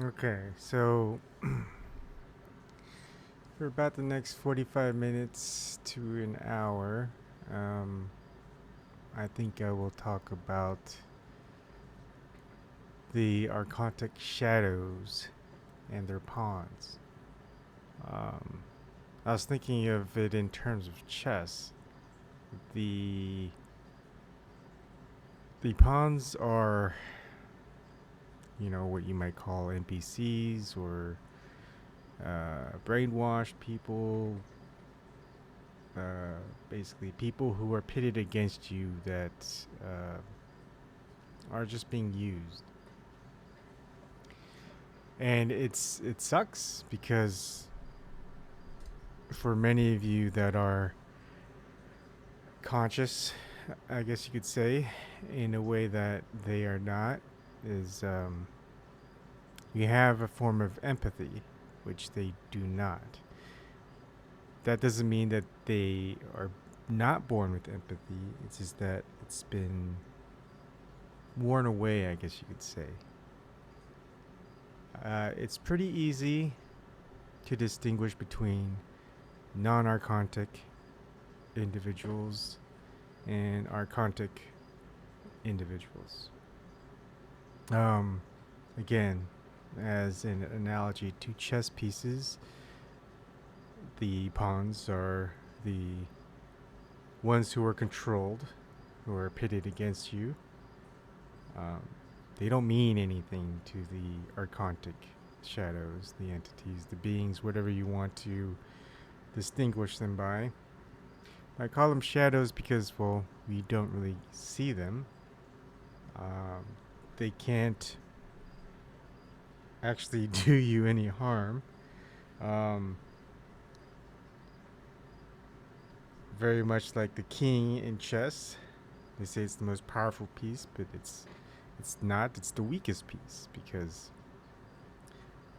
Okay, so for about the next 45 minutes to an hour, um, I think I will talk about the Archontic Shadows and their pawns. Um, I was thinking of it in terms of chess. The the pawns are, what you might call NPCs or brainwashed people, basically people who are pitted against you that are just being used. And it sucks because for many of you that are conscious, I guess you could say, in a way that they are not, is you have a form of empathy, which they do not. That doesn't mean that they are not born with empathy. It's just that it's been worn away, I guess you could say. It's pretty easy to distinguish between non-archontic individuals and archontic individuals. Um, Again, as an analogy to chess pieces, the pawns are the ones who are controlled, who are pitted against you. Um, they don't mean anything to the archontic shadows, the entities, the beings, whatever you want to distinguish them by. I call them shadows because, well, we don't really see them. Um, they can't actually do you any harm. Um, very much like the king in chess. They say it's the most powerful piece, but it's not. It's the weakest piece because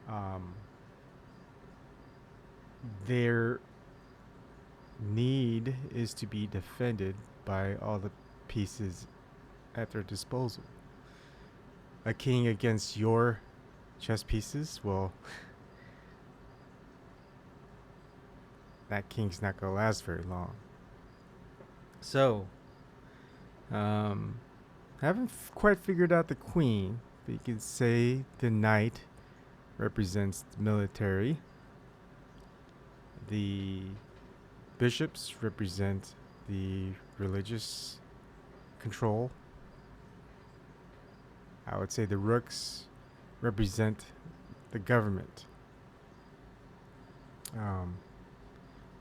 um, their need is to be defended by all the pieces at their disposal. A king against your chess pieces, well, that king's not going to last very long. So, haven't quite figured out the queen, but you can say the knight represents the military. The bishops represent the religious control. I would say the rooks represent the government, and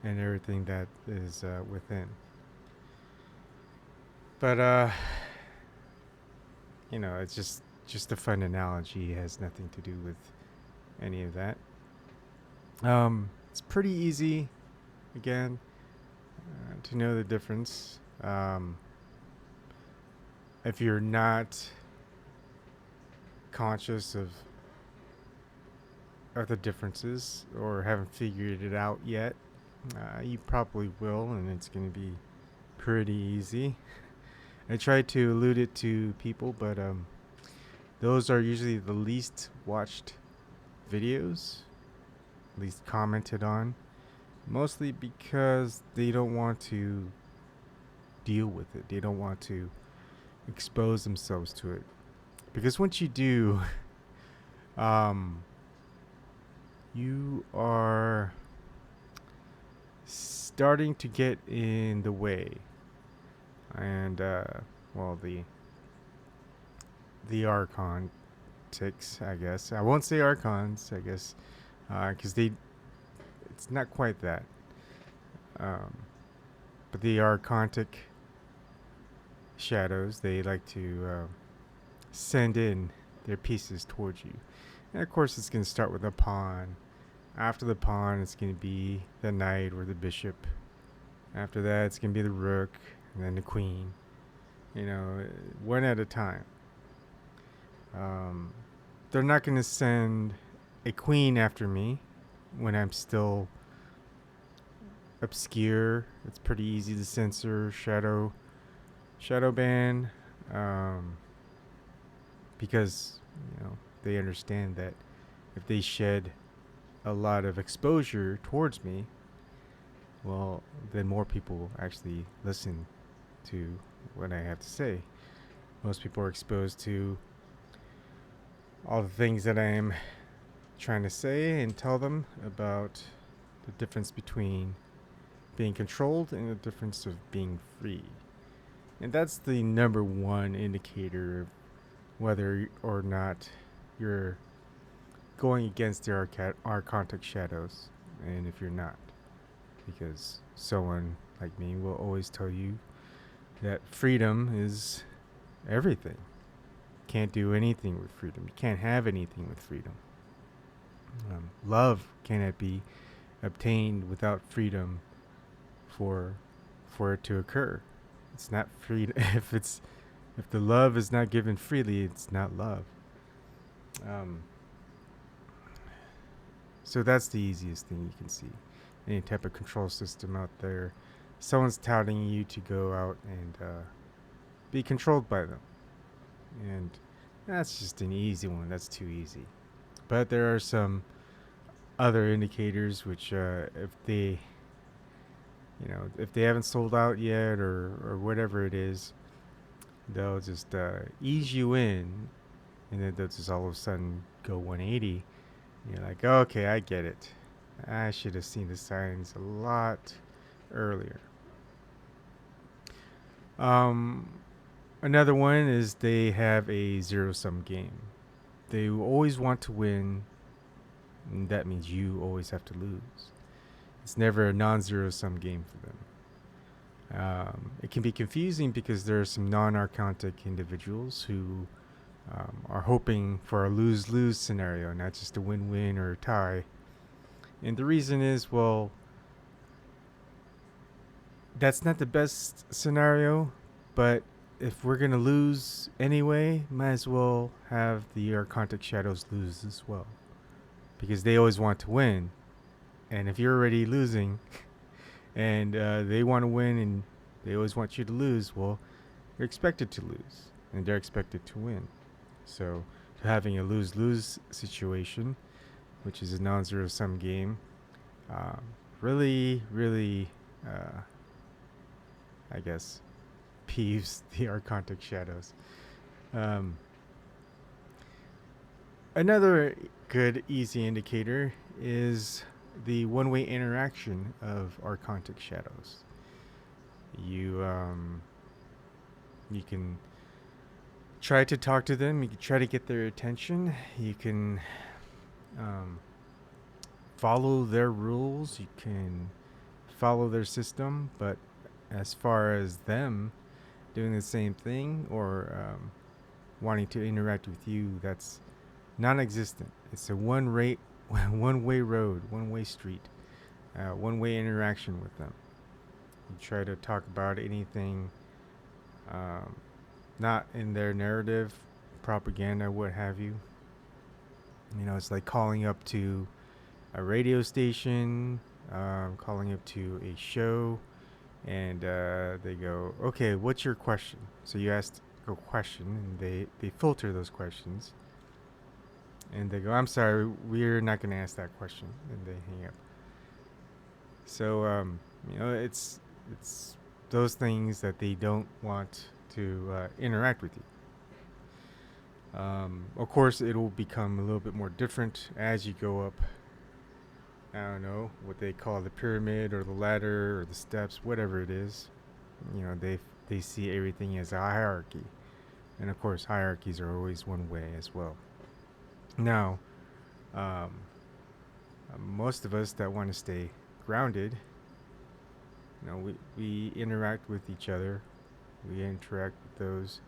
everything that is within. But it's just a fun analogy. It has nothing to do with any of that. It's pretty easy, again, to know the difference. If you're not conscious of the differences or haven't figured it out yet, you probably will, and it's going to be pretty easy. I try to allude it to people, but those are usually the least watched videos, least commented on, mostly because they don't want to deal with it. They don't want to expose themselves to it. Because once you do, you are starting to get in the way. And, well, the Archontics, I guess. I won't say Archons, I guess, because it's not quite that. But the Archontic Shadows, they like to send in their pieces towards you. And of course, it's going to start with a pawn. After the pawn, it's going to be the knight or the bishop. After that, it's going to be the rook and then the queen. One at a time. They're not going to send a queen after me when I'm still obscure. It's pretty easy to censor, shadow ban, because they understand that if they shed a lot of exposure towards me, well, then more people will actually listen to what I have to say. Most people are exposed to all the things that I am trying to say and tell them about the difference between being controlled and the difference of being free. And that's the number one indicator of whether or not you're going against the Archontic Shadows, and if you're not. Because someone like me will always tell you that freedom is everything. Can't do anything with freedom. You can't have anything with freedom. Love cannot be obtained without freedom for it to occur. It's not free. If the love is not given freely, it's not love. So that's the easiest thing you can see. Any type of control system out there, someone's touting you to go out and be controlled by them. And that's just an easy one. That's too easy. But there are some other indicators which, if they haven't sold out yet or whatever it is, they'll just ease you in, and then they'll just all of a sudden go 180. You're like, okay, I get it. I should have seen the signs a lot earlier. Another one is they have a zero-sum game. They always want to win, and that means you always have to lose. It's never a non-zero-sum game for them. It can be confusing because there are some non-archontic individuals who are hoping for a lose-lose scenario, not just a win-win or a tie. And the reason is, well, that's not the best scenario, but if we're going to lose anyway, might as well have the Archontic Shadows lose as well. Because they always want to win. And if you're already losing and they want to win and they always want you to lose, well, you're expected to lose and they're expected to win. So having a lose-lose situation, which is a non-zero-sum game, really, I guess, peeves the Archontic Shadows. Another good, easy indicator is the one-way interaction of Archontic Shadows. You can try to talk to them. You can try to get their attention. You can follow their rules. You can follow their system. But as far as them doing the same thing or wanting to interact with you, that's non-existent. It's a one-way road, one-way street, one-way interaction with them. You try to talk about anything not in their narrative, propaganda, what have you. You know, it's like calling up to a radio station, calling up to a show, and they go, okay, what's your question? So you ask a question, and they filter those questions. And they go, I'm sorry, we're not going to ask that question. And they hang up. So, it's those things that they don't want to interact with you. Of course, it will become a little bit more different as you go up. I don't know what they call the pyramid or the ladder or the steps, whatever it is. You know, they see everything as a hierarchy, and of course, hierarchies are always one way as well. Now, most of us that want to stay grounded, you know, we interact with each other. We interact with those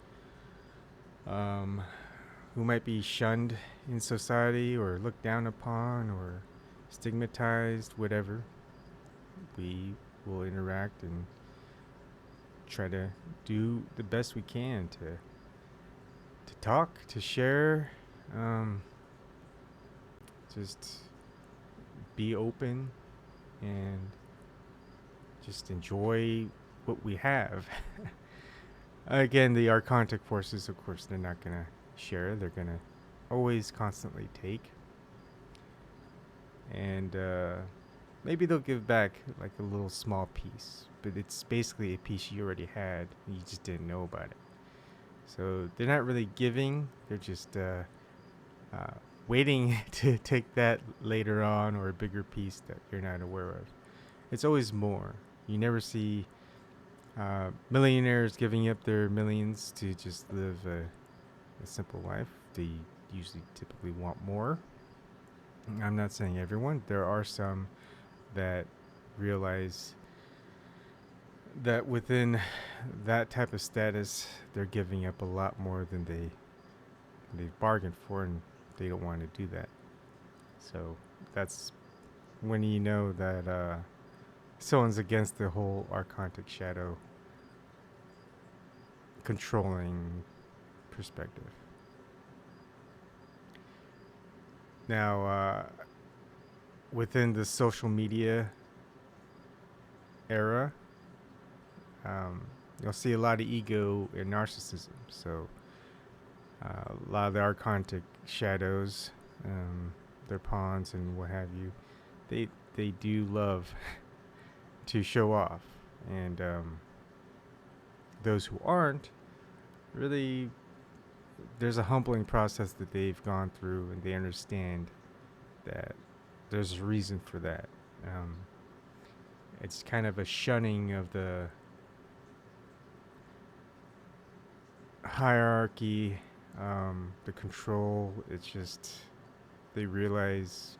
who might be shunned in society or looked down upon or stigmatized, whatever. We will interact and try to do the best we can to talk, to share, just be open and just enjoy what we have. Again, the Archontic forces, of course, they're not going to share. They're going to always constantly take. and maybe they'll give back like a little small piece, but it's basically a piece you already had and you just didn't know about it. So they're not really giving, they're just waiting to take that later on, or a bigger piece that you're not aware of. It's always more. You never see millionaires giving up their millions to just live a simple life. They usually typically want more. I'm not saying everyone. There are some that realize that within that type of status, they're giving up a lot more than they've bargained for, and they don't want to do that. So that's when you know that someone's against the whole Archontic Shadow controlling perspective. Now, within the social media era, you'll see a lot of ego and narcissism. So a lot of the Archontic Shadows, their pawns and what have you, they do love to show off, and those who aren't, really, there's a humbling process that they've gone through, and they understand that there's a reason for that. It's kind of a shunning of the hierarchy, the control. It's just, they realize,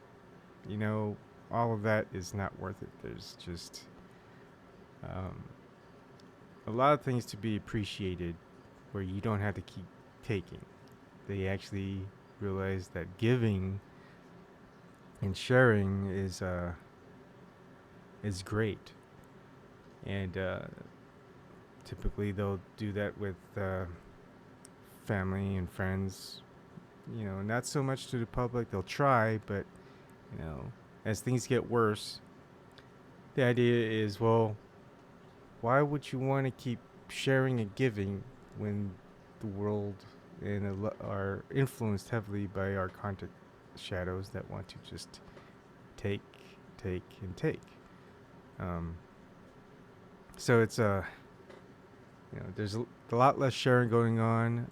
all of that is not worth it. There's just a lot of things to be appreciated where you don't have to keep taking. They actually realize that giving and sharing is great, and typically they'll do that with family and friends. Not so much to the public. They'll try, but as things get worse, the idea is, well, why would you want to keep sharing and giving when the world are influenced heavily by Archontic Shadows that want to just take, and take? So it's there's a lot less sharing going on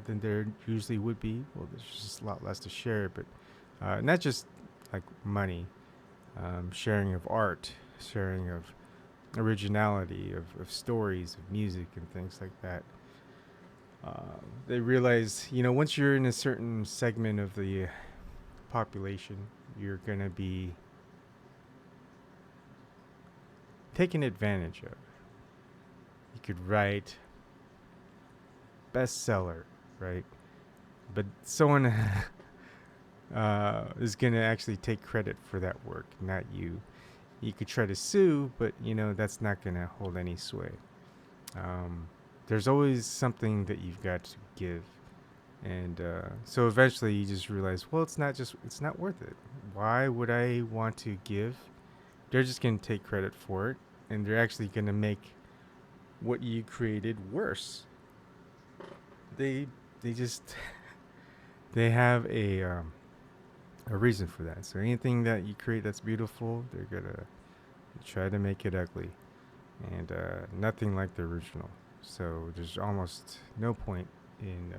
than there usually would be. Well, there's just a lot less to share, but not just like money, sharing of art, sharing of originality, of stories, of music, and things like that. They realize, once you're in a certain segment of the population, you're going to be taken advantage of. You could write bestseller, right? But someone is going to actually take credit for that work, not you. You could try to sue, but that's not going to hold any sway. There's always something that you've got to give, and so eventually you just realize, well, it's not worth it. Why would I want to give? They're just going to take credit for it, and they're actually going to make what you created worse. They just they have a reason for that. So anything that you create that's beautiful, they're gonna try to make it ugly, and nothing like the original. So there's almost no point in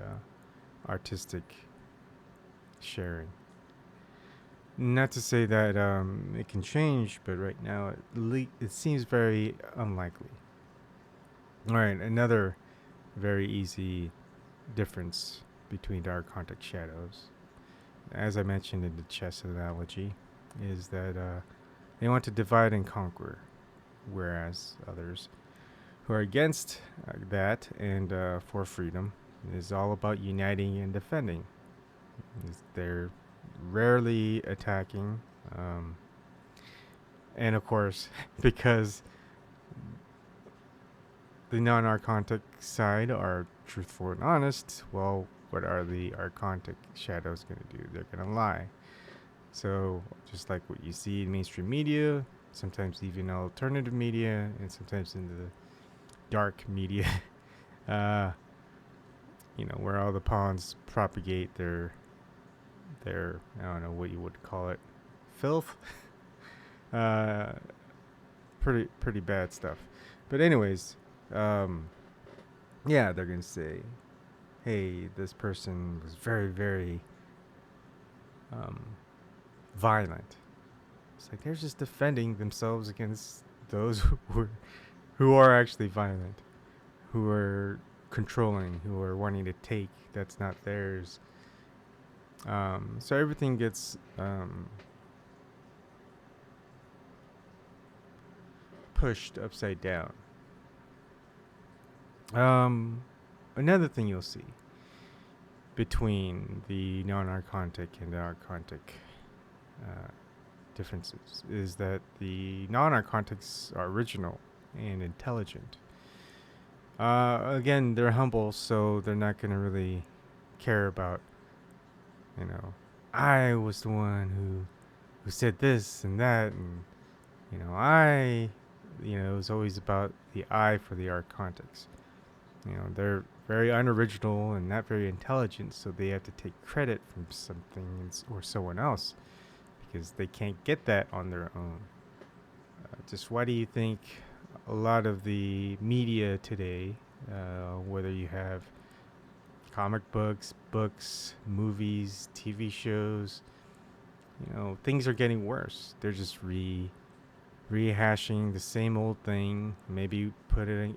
artistic sharing. Not to say that it can change, but right now it seems very unlikely. All right, another very easy difference between the Archontic Shadows, as I mentioned in the chess analogy, is that they want to divide and conquer, whereas others who are against that and for freedom is all about uniting and defending. They're rarely attacking, and of course, because the non-Archontic side are truthful and honest, well, what are the Archontic Shadows going to do? They're going to lie. So just like what you see in mainstream media, sometimes even alternative media, and sometimes in the dark media, where all the pawns propagate their I don't know what you would call it, filth. uh, pretty bad stuff. But anyways, yeah, they're gonna say, hey, this person was very violent. It's like they're just defending themselves against those who are actually violent, who are controlling, who are wanting to take that's not theirs. So everything gets pushed upside down. Another thing you'll see between the non-archontic and the archontic differences is that the non-archontics are original and intelligent. Again, they're humble, so they're not going to really care about, I was the one who said this and that, and it was always about the I for the archontics. They're very unoriginal and not very intelligent, so they have to take credit from something or someone else because they can't get that on their own. Just why do you think a lot of the media today, whether you have comic books, movies, TV shows, things are getting worse. They're just rehashing the same old thing, maybe put it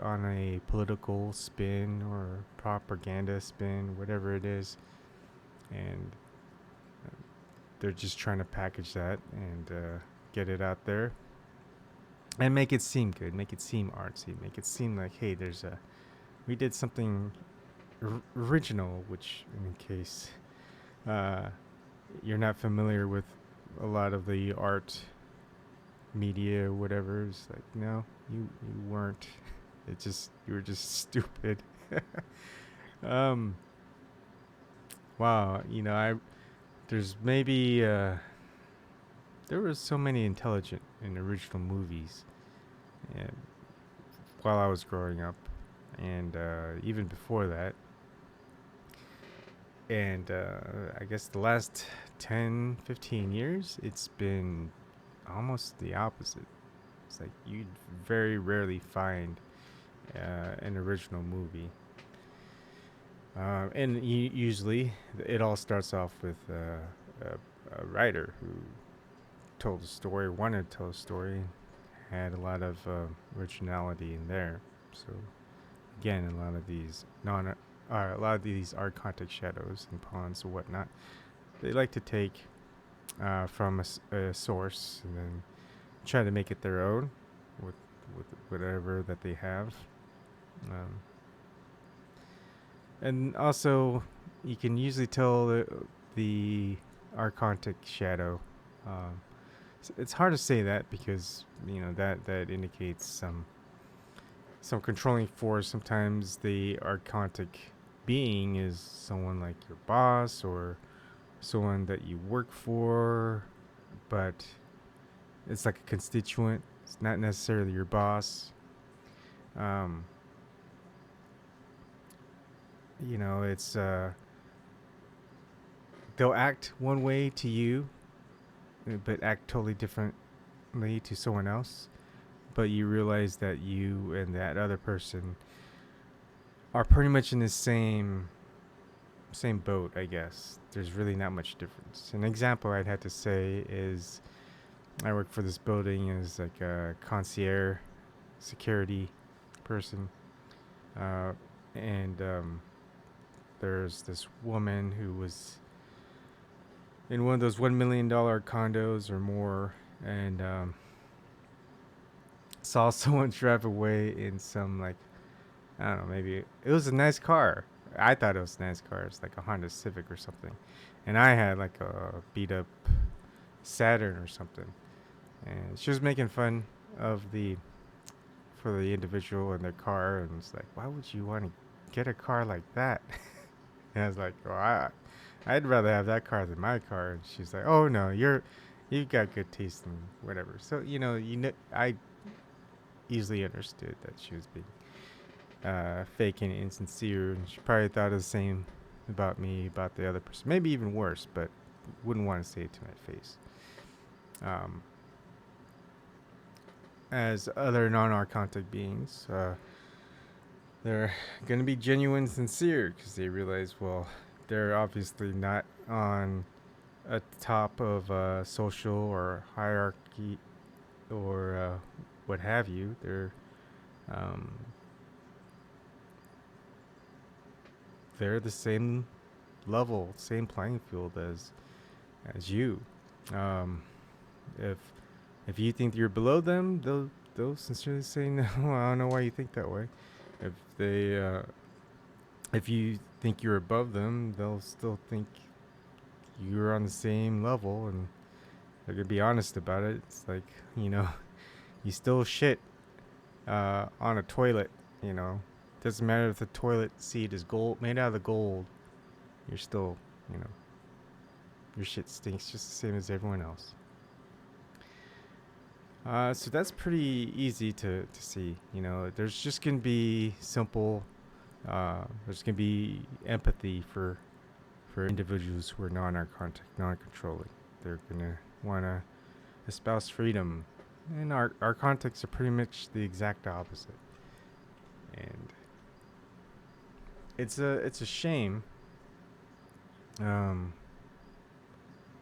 on a political spin or propaganda spin, whatever it is, and they're just trying to package that and get it out there and make it seem good, make it seem artsy, make it seem like, hey, we did something original, which in case you're not familiar with a lot of the art media or whatever, it's like, no, you weren't. You were just stupid. Wow, there's maybe there were so many intelligent and original movies while I was growing up, and even before that. And I guess the last 10, 15 years, it's been almost the opposite. It's like you'd very rarely find an original movie. And usually it all starts off with a writer who told a story, wanted to tell a story, had a lot of originality in there. So again, a lot of these Archontic Shadows and pawns or whatnot, they like to take from a source and then try to make it their own with whatever that they have. And also, you can usually tell the Archontic Shadow. It's hard to say that because that indicates some controlling force. Sometimes the Archontic being is someone like your boss or someone that you work for, but it's like a constituent. It's not necessarily your boss. It's they'll act one way to you, but act totally differently to someone else. But you realize that you and that other person are pretty much in the same boat, I guess. There's really not much difference. An example I'd have to say is I work for this building as like a concierge security person. And there's this woman who was in one of those $1 million condos or more, and saw someone drive away in some, like, I don't know, maybe it was a nice car. I thought it was a nice car. It's like a Honda Civic or something, and I had like a beat up Saturn or something. And she was making fun of for the individual in their car, and it's like, why would you want to get a car like that? And I was like, well, I'd rather have that car than my car. And she's like, oh no, you've got good taste and whatever. So I easily understood that she was being fake and insincere, and she probably thought the same about me, about the other person, maybe even worse, but wouldn't want to say it to my face. um, as other non-archontic beings. They're going to be genuine, sincere, because they realize, well, they're obviously not on a top of social or hierarchy or what have you. Um, they're the same level, same playing field as you. Um, if if you think you're below them, they'll sincerely say no. I don't know why you think that way. If they if you think you're above them, they'll still think you're on the same level, and they're gonna be honest about it. It's like, you still shit on a toilet. Doesn't matter if the toilet seat is gold, made out of the gold. You're still, your shit stinks just the same as everyone else. So that's pretty easy to see. There's just gonna be simple. There's gonna be empathy for individuals who are non-archontic, non-controlling. They're gonna wanna espouse freedom, and our archontics are pretty much the exact opposite. And it's a shame.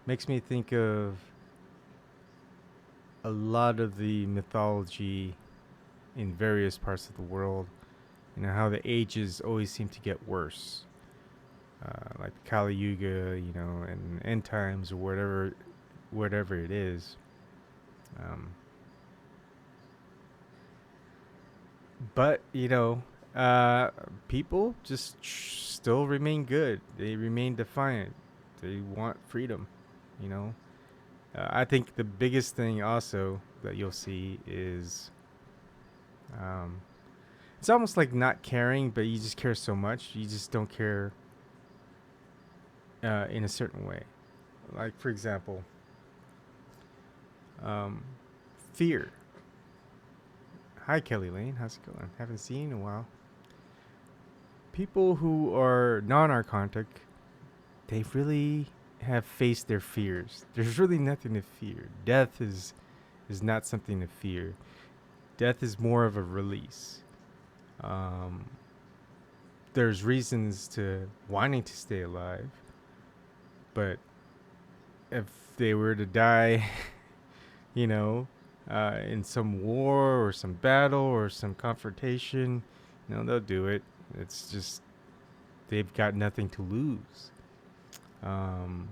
Makes me think of a lot of the mythology in various parts of the world. How the ages always seem to get worse. Like Kali Yuga, and end times, or whatever it is. But people just still remain good. They remain defiant. They want freedom. I think the biggest thing also that you'll see is, it's almost like not caring, but you just care so much. You just don't care in a certain way. Like, for example, fear. Hi, Kelly Lane. How's it going? Haven't seen you in a while. People who are non-archontic, they really have faced their fears. There's really nothing to fear. Death is not something to fear. Death is more of a release. There's reasons to wanting to stay alive, but if they were to die, in some war or some battle or some confrontation, they'll do it. It's just they've got nothing to lose. And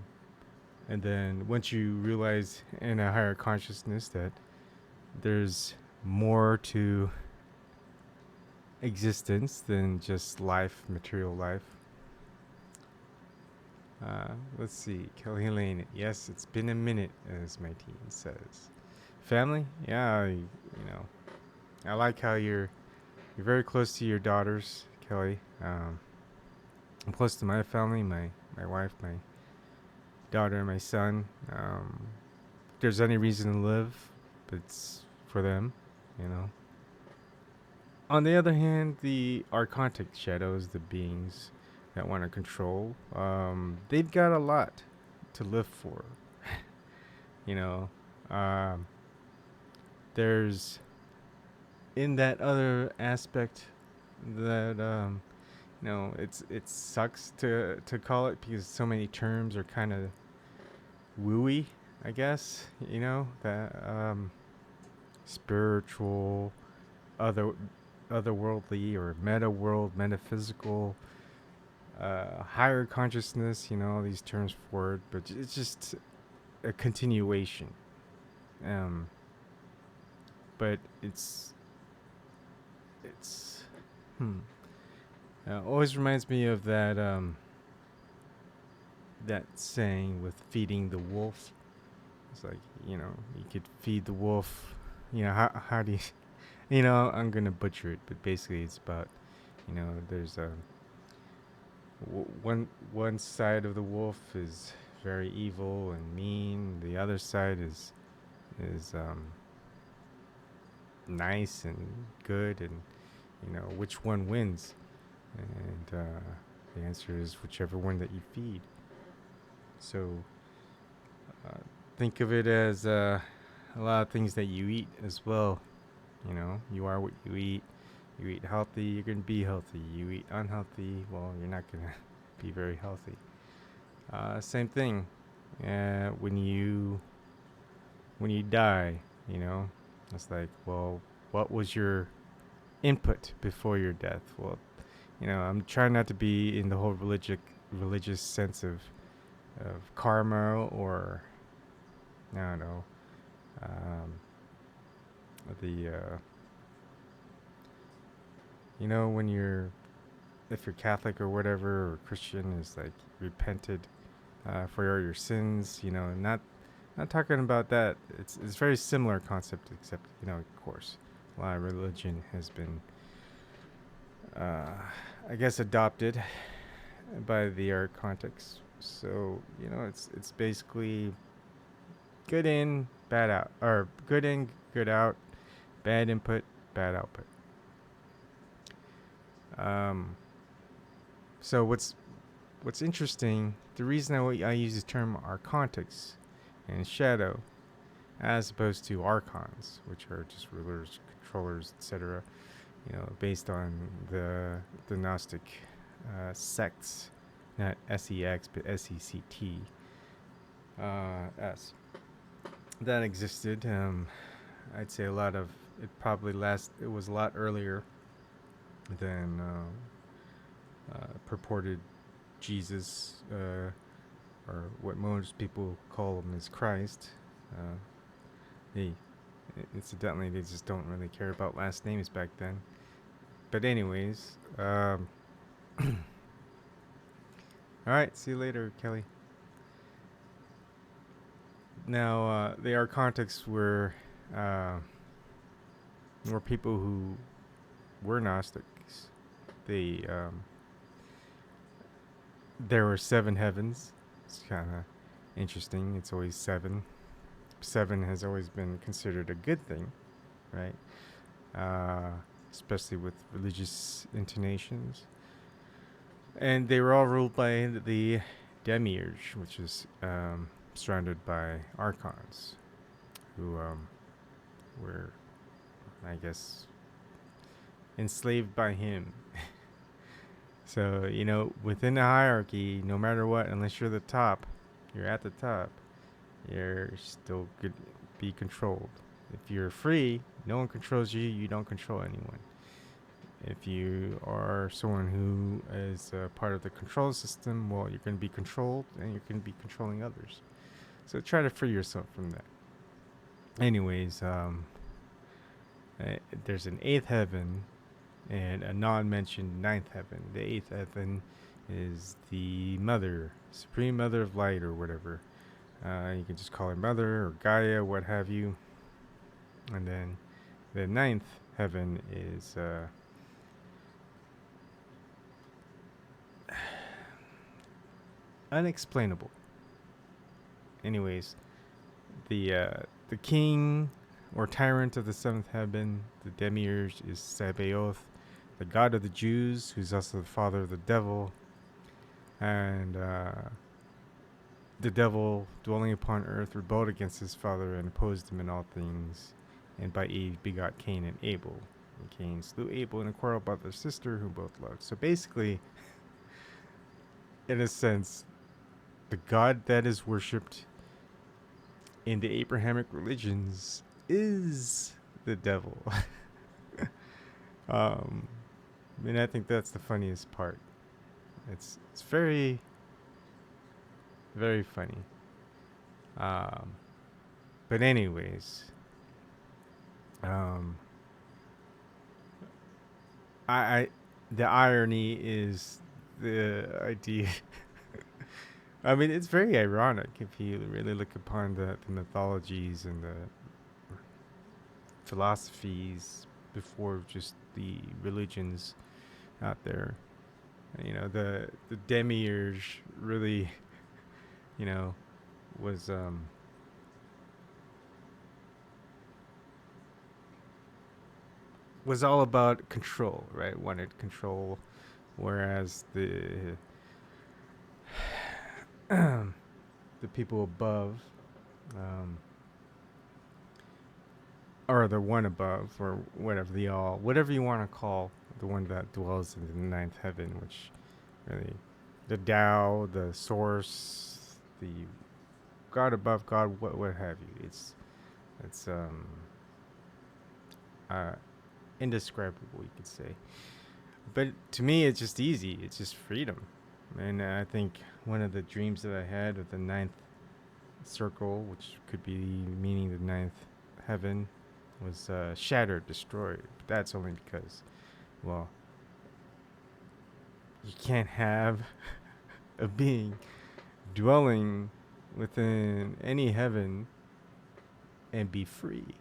then once you realize in a higher consciousness that there's more to existence than just life, material life. Let's see, Kelly Lane. Yes, it's been a minute, as my team says. Family? Yeah, I like how you're very close to your daughters, Kelly. I'm close to my family, my wife, my daughter, and my son. If there's any reason to live, it's for them, On the other hand, the Archontic Shadows, the beings that want to control, they've got a lot to live for. There's in that other aspect that it sucks to call it, because so many terms are kind of wooey, I guess. That spiritual, otherworldly, or meta world, metaphysical, higher consciousness. All these terms for it, but it's just a continuation. But it's always reminds me of that that saying with feeding the wolf. It's like, you could feed the wolf. How do you I'm gonna butcher it, but basically it's about, there's a one side of the wolf is very evil and mean. The other side is nice and good, and which one wins? And the answer is whichever one that you feed. So think of it as a lot of things that you eat as well. You are what you eat. You eat healthy, you're going to be healthy. You eat unhealthy, well, you're not going to be very healthy. Same thing. When you die, it's like, well, what was your input before your death? Well, I'm trying not to be in the whole religious sense of karma, or I don't know, um, the when if you're Catholic or whatever, or Christian, is like repented for all your sins. Not talking about that. It's very similar concept, except of course, a lot of religion has been, I guess, adopted by the Archontics. So it's basically good in, bad out, or good in, good out, bad input, bad output. So what's interesting, the reason I use the term Archontics and Shadow as opposed to Archons, which are just rulers, controllers, etc., based on the Gnostic sects, not SEX, but SECT, S, that existed. I'd say a lot of it it was a lot earlier than purported Jesus, or what most people call him is Christ. Incidentally, they just don't really care about last names back then. But anyways, all right, see you later, Kelly. Now, the Archontics were people who were Gnostics. There were 7 heavens. It's kind of interesting. It's always 7. 7 has always been considered a good thing, right? Especially with religious intonations. And they were all ruled by the Demiurge, which is surrounded by Archons, who were, I guess, enslaved by him. So, within the hierarchy, no matter what, unless you're you're at the top, you're still good be controlled. If you're free, no one controls you, you don't control anyone. If you are someone who is part of the control system, well, you're going to be controlled and you're going to be controlling others. So try to free yourself from that. Anyways, there's an 8th heaven and a non-mentioned 9th heaven. The 8th heaven is the mother, supreme mother of light, or whatever. You can just call her mother or Gaia, what have you. And then the 9th heaven is unexplainable. Anyways, the king or tyrant of the 7th heaven, the Demiurge, is Sabaoth, the god of the Jews, who's also the father of the devil. And the devil, dwelling upon earth, rebelled against his father and opposed him in all things. And by Eve begot Cain and Abel. And Cain slew Abel in a quarrel about their sister, whom both loved. So basically, in a sense, the god that is worshipped in the Abrahamic religions is the devil. And I think that's the funniest part. It's very, very funny. But anyways, the irony is the idea. I mean, it's very ironic if you really look upon the mythologies and the philosophies before just the religions out there. The Demiurge really, was all about control, right? Wanted control, whereas the the people above um, or the one above, or whatever the all, whatever you want to call the one that dwells in the ninth heaven, which really, the Tao, the source, the God above God, what have you. It's uh indescribable, you could say. But to me, it's just easy. It's just freedom, and I think one of the dreams that I had of the ninth circle, which could be meaning the ninth heaven, was shattered, destroyed. But that's only because, well, you can't have a being dwelling within any heaven and be free.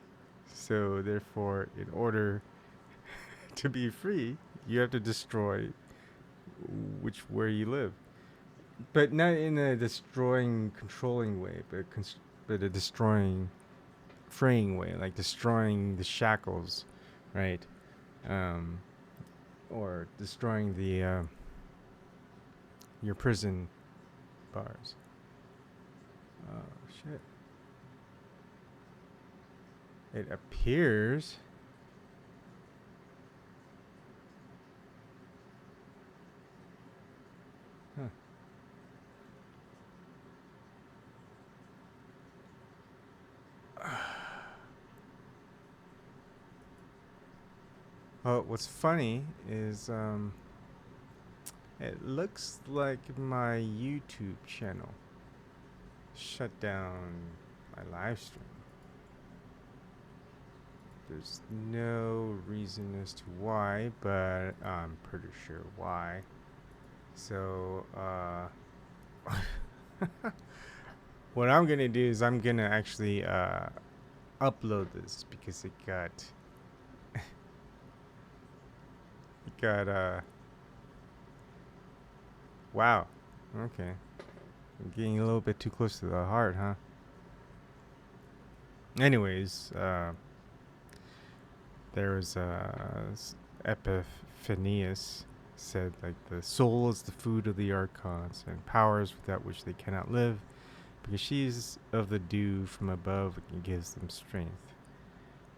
So therefore, in order to be free, you have to destroy where you live, but not in a destroying, controlling way, but a destroying, freeing way, like destroying the shackles, right? Um, or destroying the your prison bars. Oh shit! It appears. Huh. Well, what's funny is it looks like my YouTube channel shut down my live stream. There's no reason as to why, but I'm pretty sure why. So, what I'm gonna do is I'm gonna actually upload this because it got wow. Okay. I'm getting a little bit too close to the heart, huh? Anyways, there was Epiphanius said, like, the soul is the food of the archons and powers without which they cannot live, because she is of the dew from above and gives them strength.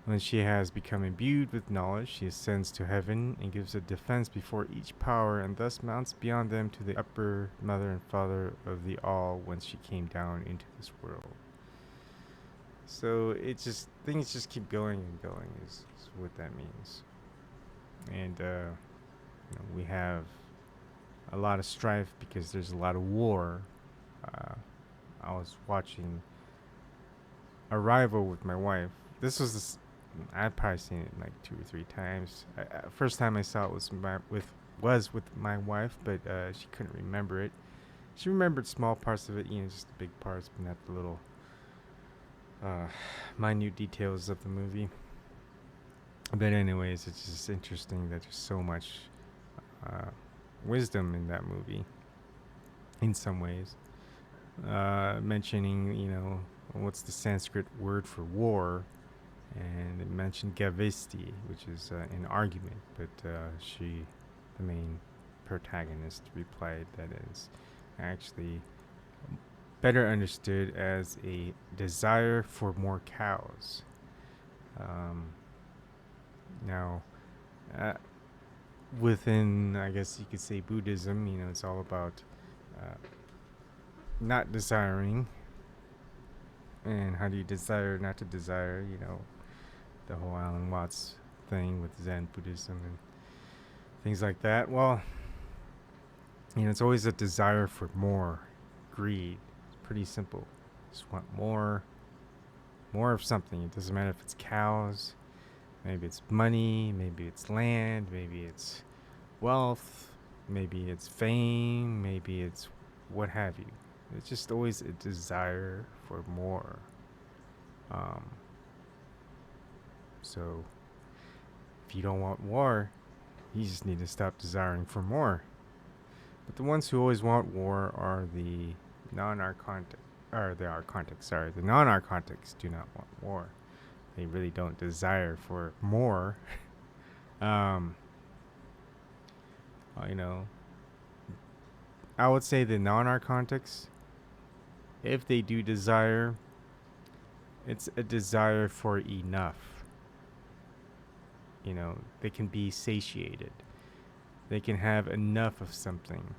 When she has become imbued with knowledge, she ascends to heaven and gives a defense before each power, and thus mounts beyond them to the upper mother and father of the all, whence she came down into this world. So it just, things just keep going and going is what that means. And we have a lot of strife because there's a lot of war. I was watching Arrival with my wife. This was this, I've probably seen it like 2 or 3 times. First time I saw it was with my wife, but she couldn't remember it. She remembered small parts of it, just the big parts, but not the little minute details of the movie. But anyways, it's just interesting that there's so much wisdom in that movie, in some ways. Mentioning, what's the Sanskrit word for war, and it mentioned Gavisti, which is an argument, but the main protagonist, replied that is actually better understood as a desire for more cows. Now, within, I guess you could say, Buddhism, it's all about not desiring. And how do you desire not to desire, the whole Alan Watts thing with Zen Buddhism and things like that. Well, it's always a desire for more, greed. It's pretty simple. Just want more of something. It doesn't matter if it's cows, maybe it's money, maybe it's land, maybe it's wealth, maybe it's fame, maybe it's what have you. It's just always a desire for more. So if you don't want war, you just need to stop desiring for more. But the ones who always want war are the non-archontic, or the archontics, sorry. The non-archontics do not want war. They really don't desire for more. I would say the non-archontics, if they do desire, It's a desire for enough. You know, they can be satiated. They can have enough of something.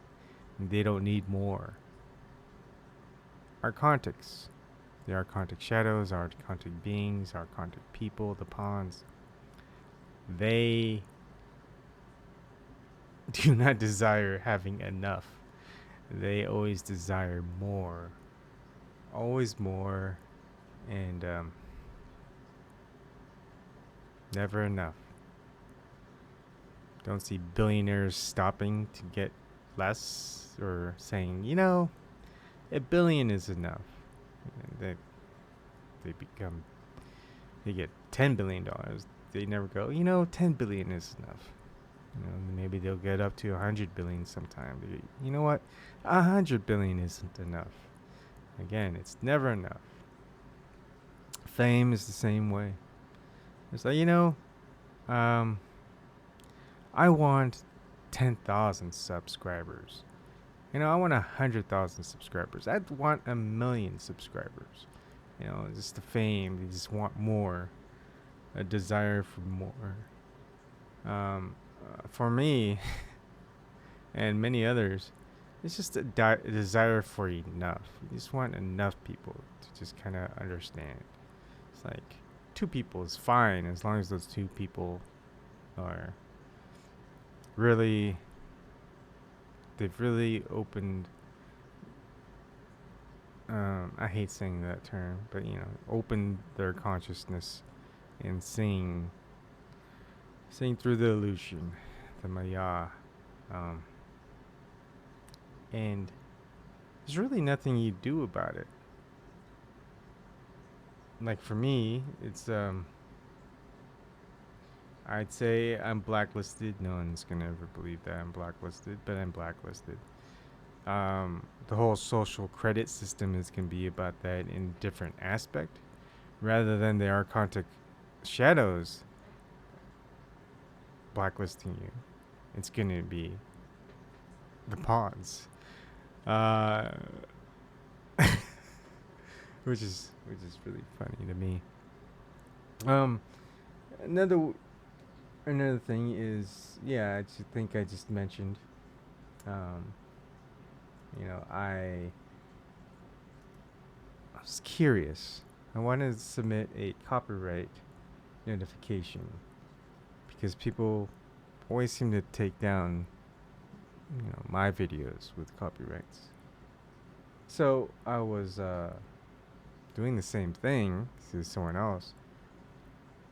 They don't need more. Archontics. The Archontic Shadows, Archontic beings, Archontic people, the pawns. They do not desire having enough. They always desire more. Always more. And never enough. Don't see billionaires stopping to get less or saying, you know, $1 billion is enough. And they get $10 billion. They never go, you know, 10 billion is enough. You know, maybe they'll get up to 100 billion sometime. You know what? 100 billion isn't enough. Again, it's never enough. Fame is the same way. It's like, you know, I want 10,000 subscribers. You know, I want 100,000 subscribers. I want 1,000,000 subscribers. You know, just the fame. They just want more. A desire for more. For me, and many others, it's just a desire for enough. You just want enough people to just kind of understand. It's like 2 people is fine as long as those 2 people are really, they've really opened, I hate saying that term, but you know, opened their consciousness and seeing through the illusion, the Maya, and there's really nothing you do about it. Like for me, it's I'd say I'm blacklisted. No one's gonna ever believe that I'm blacklisted, but I'm blacklisted. The whole social credit system is gonna be about that in a different aspect, rather than the Archontic Shadows blacklisting you. It's gonna be the pawns, which is really funny to me. Another thing is, yeah, I think I just mentioned, you know, I was curious. I wanted to submit a copyright notification because people always seem to take down, you know, my videos with copyrights. So I was doing the same thing to someone else,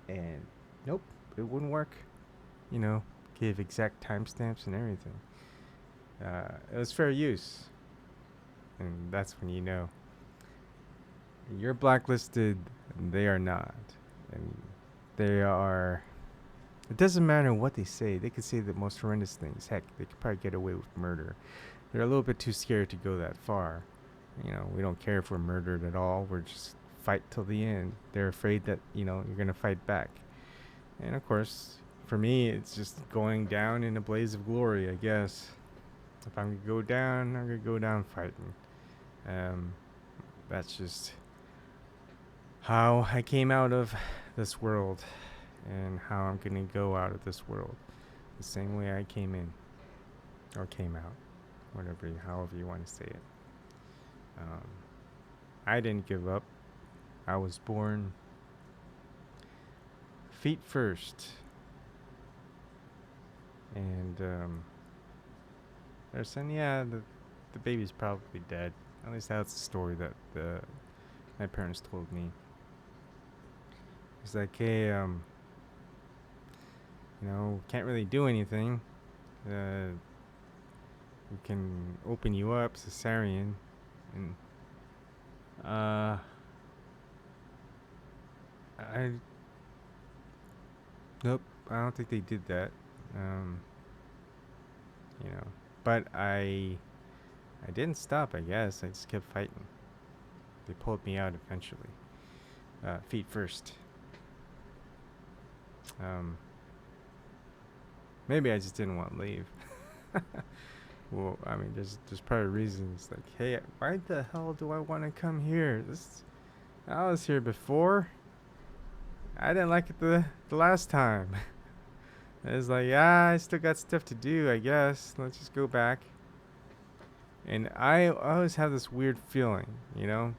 and nope, it wouldn't work. You know, gave exact timestamps and everything. It was fair use, and that's when you know you're blacklisted and they are not, and they are. It doesn't matter what they say. They could say the most horrendous things. Heck, they could probably get away with murder. They're a little bit too scared to go that far. You know, we don't care if we're murdered at all. We're just fight till the end. They're afraid that, you know, you're going to fight back. And of course, for me, it's just going down in a blaze of glory, I guess. If I'm going to go down, I'm going to go down fighting. That's just how I came out of this world and how I'm going to go out of this world. The same way I came in. Or came out. However you want to say it. I didn't give up. I was born feet first. And they're saying, yeah, the baby's probably dead. At least that's the story that my parents told me. It's like, hey, you know, can't really do anything. We can open you up, cesarean, and nope, I don't think they did that. You know, but I didn't stop. I guess I just kept fighting. They pulled me out eventually, feet first. Maybe I just didn't want to leave. Well, I mean, there's probably reasons like, hey, why the hell do I want to come here? I was here before. I didn't like it the last time. It's like, yeah, I still got stuff to do, I guess. Let's just go back. And I always have this weird feeling, you know,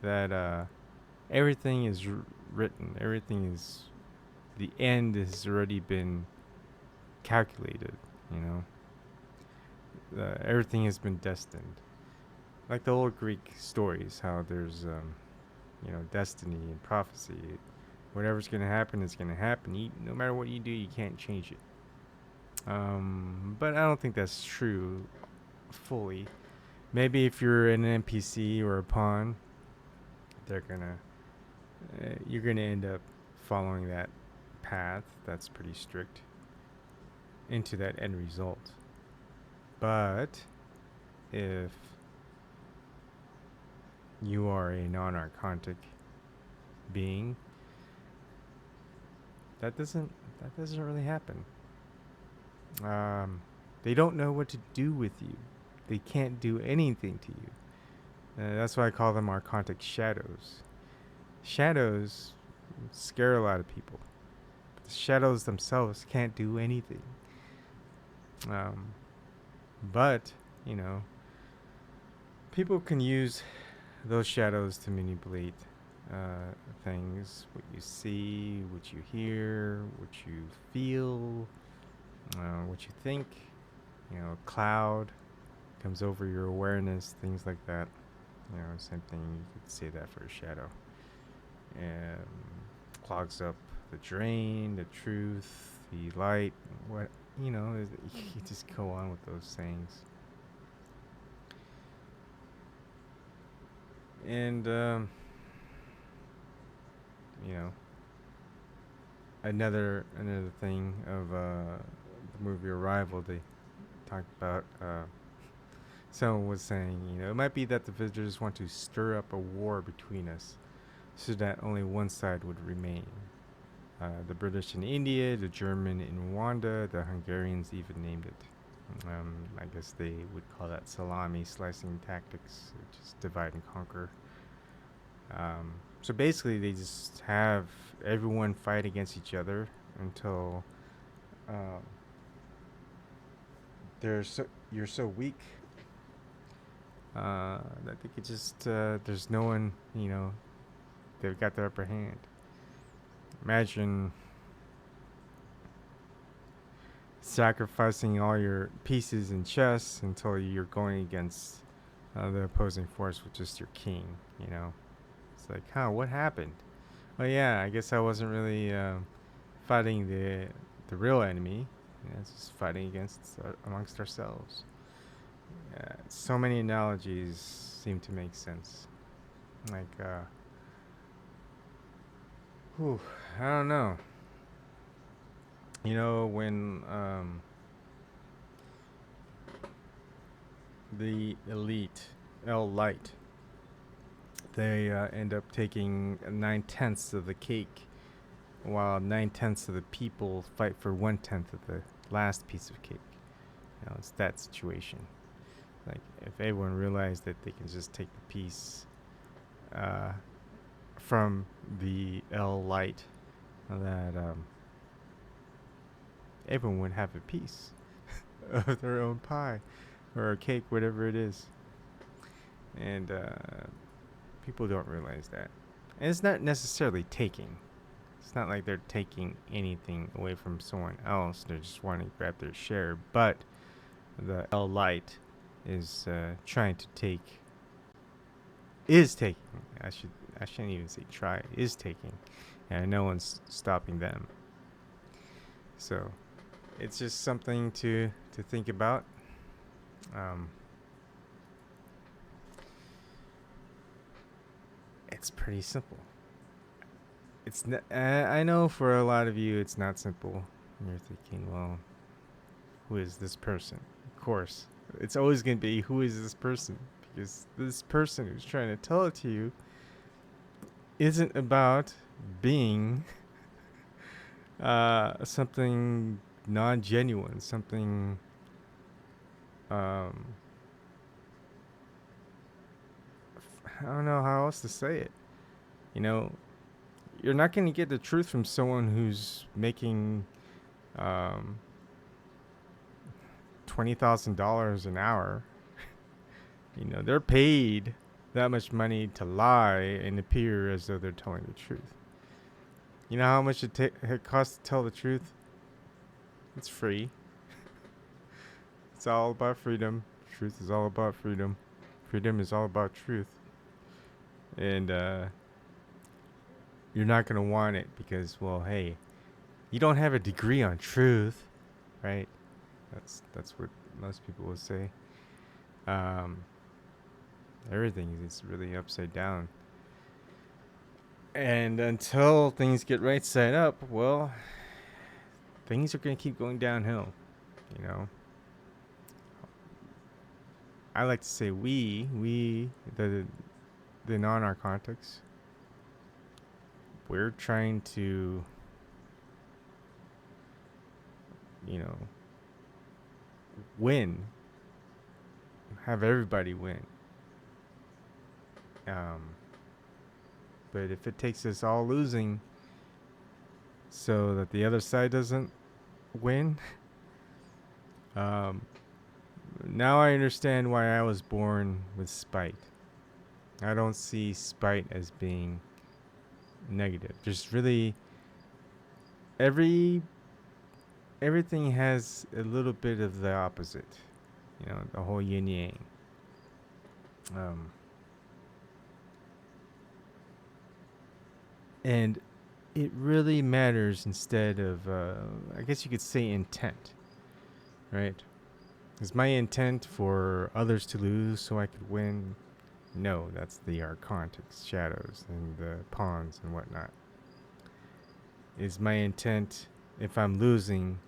that everything is written. Everything is, the end has already been calculated, you know. Everything has been destined. Like the old Greek stories, how there's, you know, destiny and prophecy. Whatever's going to happen is going to happen. No matter what you do, you can't change it. But I don't think that's true fully. Maybe if you're an NPC or a pawn, you're gonna end up following that path that's pretty strict into that end result. But if you are a non-archontic being, that doesn't really happen. They don't know what to do with you. They can't do anything to you. That's why I call them Archontic Shadows. Shadows scare a lot of people. The shadows themselves can't do anything. But, you know, people can use those shadows to manipulate things. What you see, what you hear, what you feel, what you think. You know, a cloud comes over your awareness, things like that. You know, same thing, you could say that for a shadow. And clogs up the drain, the truth, the light, what, you know, you just go on with those sayings. And, you know, another thing of the movie Arrival, they talked about, someone was saying, you know, it might be that the visitors want to stir up a war between us so that only one side would remain. The British in India, the German in Rwanda, the Hungarians even named it. I guess they would call that salami slicing tactics, just divide and conquer. So basically, they just have everyone fight against each other until you're so weak that they could just there's no one, you know, they've got the upper hand. Imagine sacrificing all your pieces in chess until you're going against the opposing force with just your king, you know. It's like, what happened? Well, yeah, I guess I wasn't really fighting the real enemy. It's just fighting amongst ourselves. So many analogies seem to make sense. Like, I don't know. You know, when the elite, Light, they end up taking 9/10 of the cake, while 9/10 of the people fight for 1/10 of the last piece of cake. You know, it's that situation. Like, if everyone realized that they can just take the piece from the Light, that everyone would have a piece of their own pie or a cake, whatever it is. And people don't realize that. And it's not necessarily taking. It's not like they're taking anything away from someone else. They're just wanting to grab their share. But the Light is trying to take. Is taking. I shouldn't even say try. Is taking, and no one's stopping them. So, it's just something to think about. It's pretty simple. It's I know for a lot of you it's not simple. And you're thinking, well, who is this person? Of course, it's always going to be, who is this person? Because this person who's trying to tell it to you isn't about being something non-genuine, something I don't know how else to say it. You know, you're not going to get the truth from someone who's making $20,000 an hour. You know, they're paid that much money to lie and appear as though they're telling the truth. You know how much it costs to tell the truth? It's free. It's all about freedom. Truth is all about freedom. Freedom is all about truth. And you're not going to want it because, well, hey, you don't have a degree on truth, right? That's what most people will say. Everything is really upside down. And until things get right side up, well, things are going to keep going downhill, you know. I like to say we the non-Archontics, we're trying to, you know, win. Have everybody win. But if it takes us all losing so that the other side doesn't win, now I understand why I was born with spite. I don't see spite as being negative. Just really everything has a little bit of the opposite. You know, the whole yin yang. And it really matters instead of, I guess you could say, intent, right? Is my intent for others to lose so I could win? No, that's the Archontic Shadows and the pawns and whatnot. Is my intent, if I'm losing,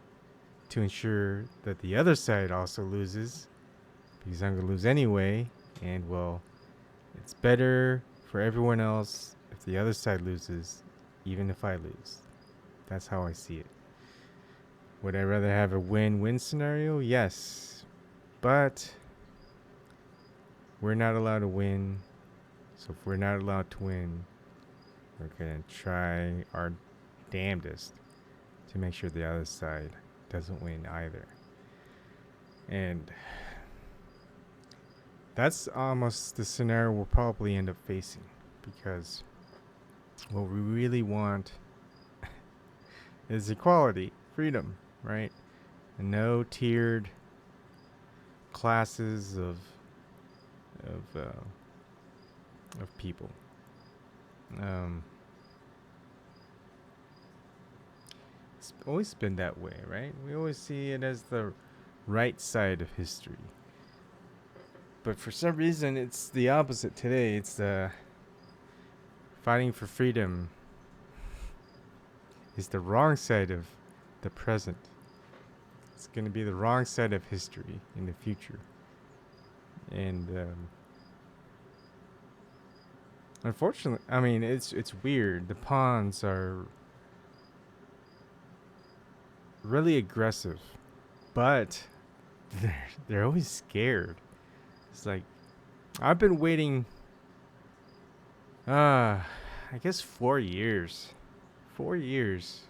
to ensure that the other side also loses? Because I'm going to lose anyway, and well, it's better for everyone else if the other side loses, even if I lose. That's how I see it. Would I rather have a win-win scenario? Yes. But we're not allowed to win. So if we're not allowed to win, we're going to try our damnedest to make sure the other side doesn't win either. And that's almost the scenario we'll probably end up facing, because what we really want is equality, freedom, right? And no tiered classes of people. It's always been that way, right? We always see it as the right side of history. But for some reason, it's the opposite today. It's the fighting for freedom is the wrong side of the present. It's going to be the wrong side of history in the future. And unfortunately, I mean, it's weird. The pawns are really aggressive, but they're always scared. It's like, I've been waiting, I guess 4 years. 4 years.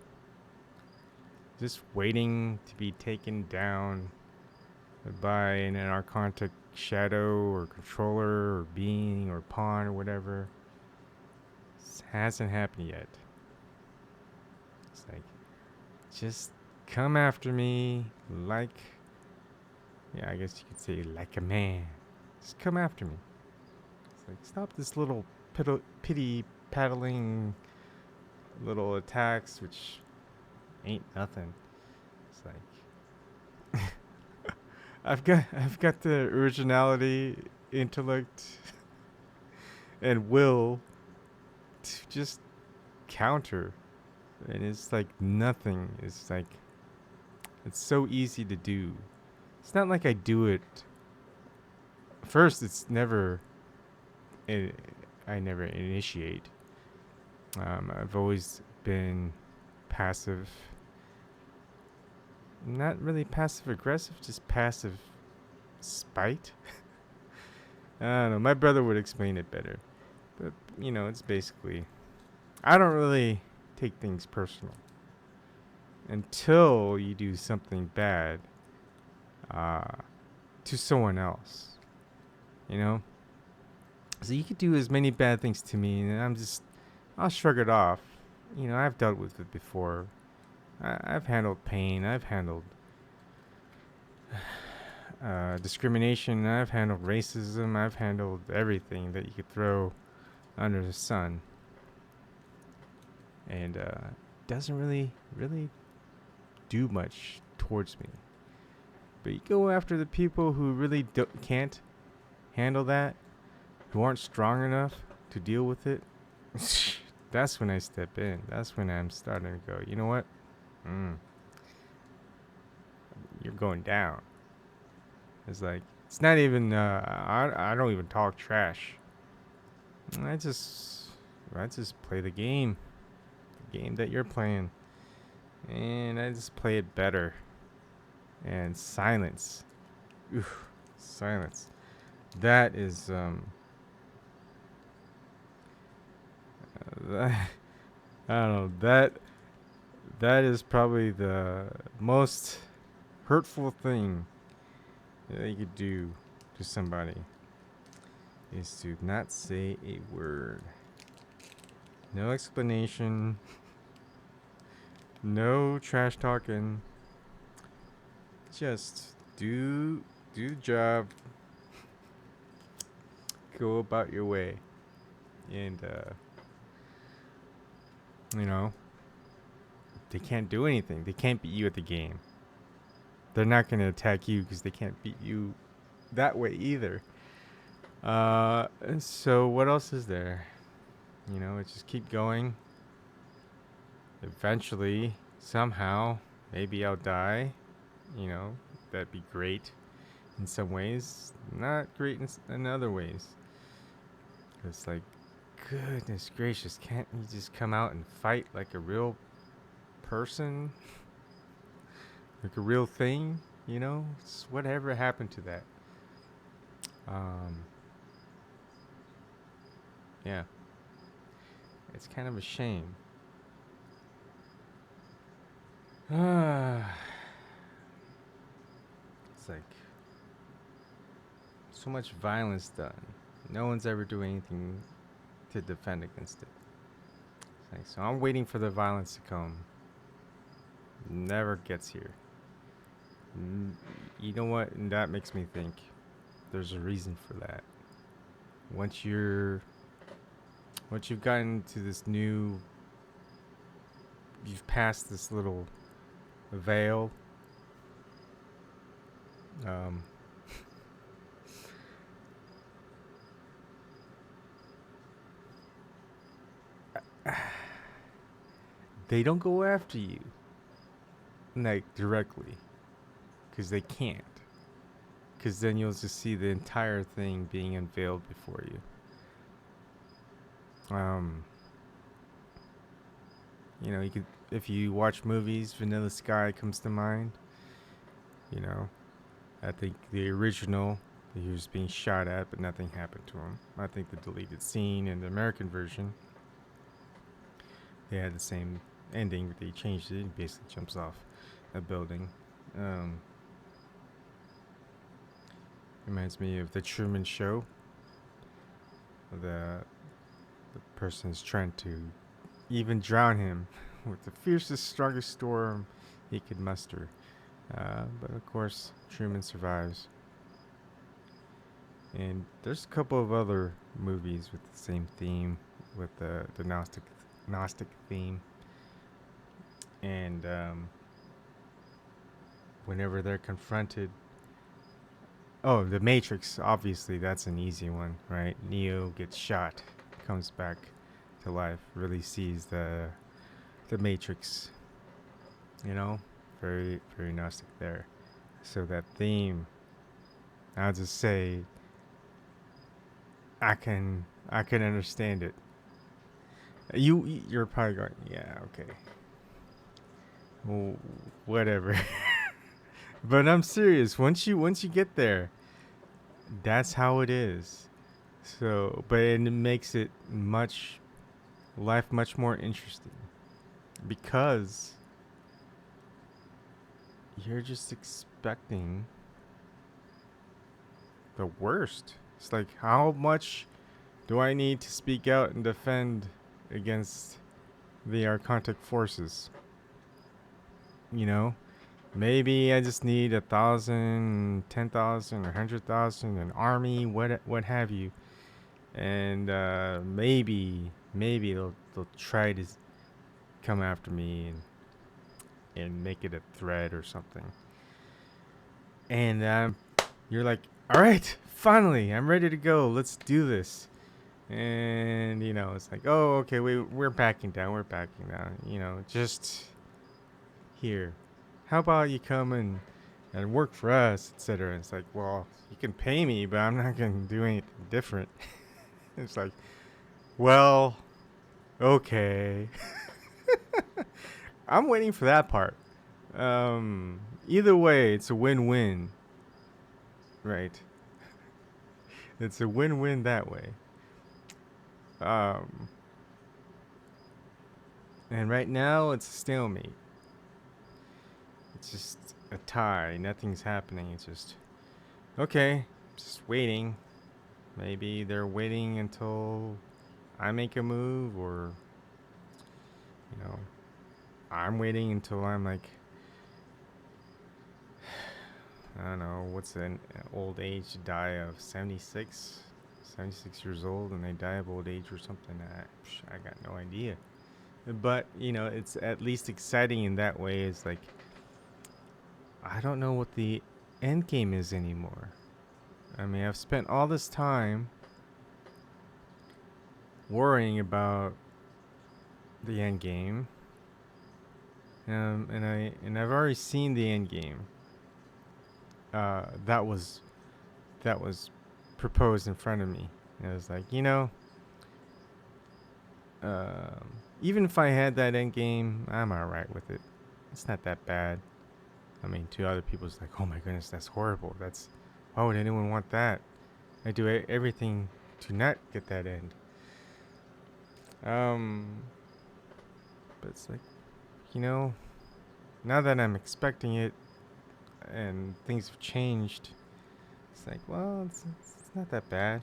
Just waiting to be taken down by an Archontic Shadow or controller or being or pawn or whatever. This hasn't happened yet. It's like, just come after me like, yeah, I guess you could say like a man. Just come after me. It's like, stop this little pity paddling little attacks, which ain't nothing. It's like I've got the originality, intellect, and will to just counter. And it's like nothing. It's like, it's so easy to do. It's not like I do it. First, it's never, I never initiate. I've always been passive. Not really passive aggressive, just passive spite. I don't know. My brother would explain it better. But, you know, it's basically I don't really take things personal until you do something bad uh, to someone else, you know? So you could do as many bad things to me, and I'll shrug it off. You know, I've dealt with it before. I've handled pain. I've handled discrimination. I've handled racism. I've handled everything that you could throw under the sun. And doesn't really do much towards me. But you go after the people who really can't handle that, who aren't strong enough to deal with it. That's when I step in. That's when I'm starting to go, you know what? You're going down. It's like, it's not even, I don't even talk trash. I just play the game that you're playing. And I just play it better. And silence. Oof, silence. That is, I don't know, that is probably the most hurtful thing that you could do to somebody, is to not say a word. No explanation. No trash talking. Just do the job. Go about your way. And you know, they can't do anything. They can't beat you at the game. They're not going to attack you because they can't beat you that way either. So what else is there? You know, it's just keep going. Eventually, somehow, maybe I'll die. You know, that'd be great in some ways. Not great in other ways. It's like, goodness gracious, can't you just come out and fight like a real person? Like a real thing, you know? It's whatever happened to that? Yeah. It's kind of a shame. It's like so much violence done. No one's ever doing anything to defend against it. It's like, so I'm waiting for the violence to come. Never gets here. You know what? And that makes me think there's a reason for that. Once you've gotten to this new, you've passed this little veil. They don't go after you, like, directly, because they can't. Because then you'll just see the entire thing being unveiled before you. You know, you could, if you watch movies, Vanilla Sky comes to mind. You know, I think the original, he was being shot at, but nothing happened to him. I think the deleted scene in the American version, they had the same ending, but they changed it. He basically jumps off a building. Reminds me of the Truman Show. The person's trying to even drown him with the fiercest, strongest storm he could muster. But of course, Truman survives. And there's a couple of other movies with the same theme, with the Gnostic theme. And whenever they're confronted, The Matrix, obviously that's an easy one, right? Neo gets shot, comes back to life, really sees the Matrix, you know? Very, very Gnostic there. So that theme, I'll just say, I can understand it. You're probably going, yeah, okay. Well, whatever. But I'm serious. Once you get there, that's how it is. So, but it makes it much life much more interesting because you're just expecting the worst. It's like, how much do I need to speak out and defend against the Archontic forces? You know, maybe I just need 1,000, 10,000, or 100,000, an army, what have you, and maybe they'll try to come after me and make it a threat or something. And you're like, all right, finally, I'm ready to go. Let's do this. And you know, it's like, oh, okay, we're backing down. We're backing down. You know, just here. How about you come and work for us, etc. It's like, well, you can pay me, but I'm not gonna do anything different. It's like, well, okay. I'm waiting for that part. Either way, it's a win-win, right? It's a win-win that way. And right now, it's a stalemate. It's just a tie. Nothing's happening. It's just, okay, just waiting. Maybe they're waiting until I make a move, or, you know, I'm waiting until I'm like, I don't know, what's an old age die of 76 years old, and they die of old age or something. I got no idea. But, you know, it's at least exciting in that way. It's like, I don't know what the end game is anymore. I mean, I've spent all this time worrying about the end game, and I've already seen the end game. That was proposed in front of me. And I was like, you know, even if I had that end game, I'm alright with it. It's not that bad. I mean, to other people, it's like, oh my goodness, that's horrible. Why would anyone want that? I do everything to not get that end. But it's like, you know, now that I'm expecting it and things have changed, it's like, well, it's not that bad.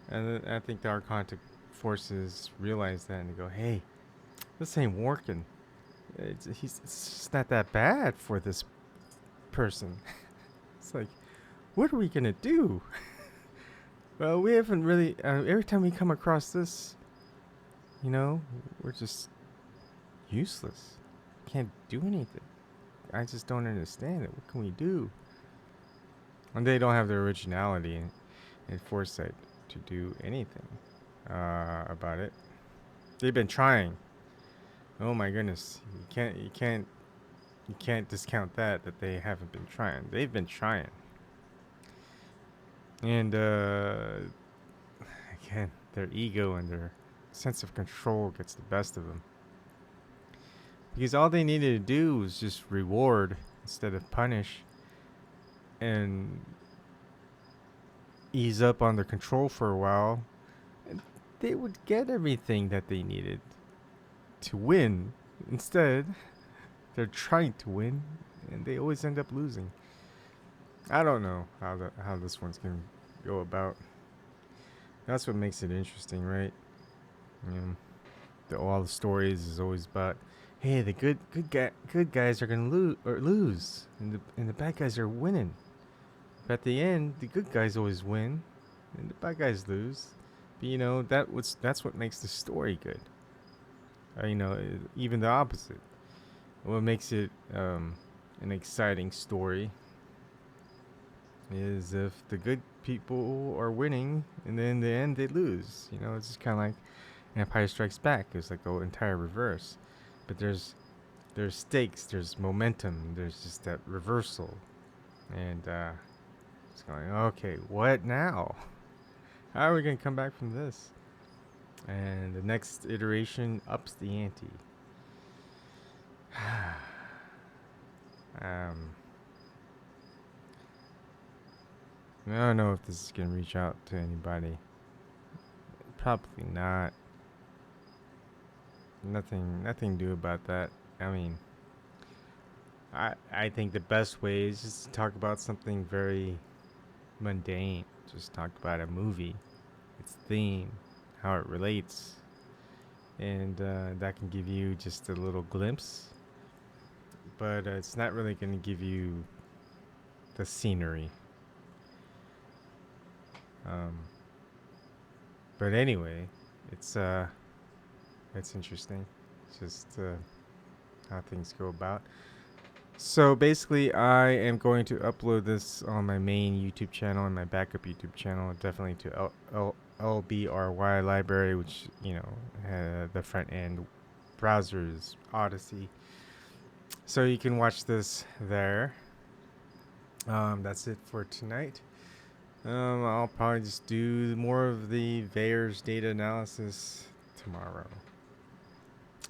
And I think the Archontic forces realize that and they go, hey, this ain't working. It's just not that bad for this person. It's like, what are we gonna do? Well, we haven't really. Every time we come across this, you know, we're just useless. Can't do anything. I just don't understand it. What can we do? And they don't have the originality and foresight to do anything about it. They've been trying. Oh my goodness, you can't discount that they haven't been trying. They've been trying. And again, their ego and their sense of control gets the best of them. Because all they needed to do was just reward instead of punish, and ease up on their control for a while, and they would get everything that they needed to win. Instead, they're trying to win, and they always end up losing. I don't know how this one's gonna go about. That's what makes it interesting, right? You know, all the stories is always about, hey, the good guys are gonna lose, and the bad guys are winning. But at the end, the good guys always win, and the bad guys lose. But you know, that's what makes the story good. You know, even the opposite. What makes it an exciting story is if the good people are winning, and then in the end they lose. You know, it's just kind of like Empire Strikes Back. It's like the entire reverse. But there's stakes, there's momentum, there's just that reversal, and it's going, okay, what now? How are we gonna come back from this? And the next iteration ups the ante. I don't know if this is gonna reach out to anybody. Probably not. nothing to do about that. I mean, I think the best way is just to talk about something very mundane. Just talk about a movie, its theme, how it relates, and that can give you just a little glimpse. But it's not really going to give you the scenery. But anyway, it's interesting. It's just how things go about. So basically, I am going to upload this on my main YouTube channel and my backup YouTube channel, definitely to LBRY library, which, you know, the front end browser is Odyssey. So you can watch this there. That's it for tonight. I'll probably just do more of the VAERS data analysis tomorrow.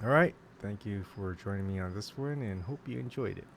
All right. Thank you for joining me on this one, and hope you enjoyed it.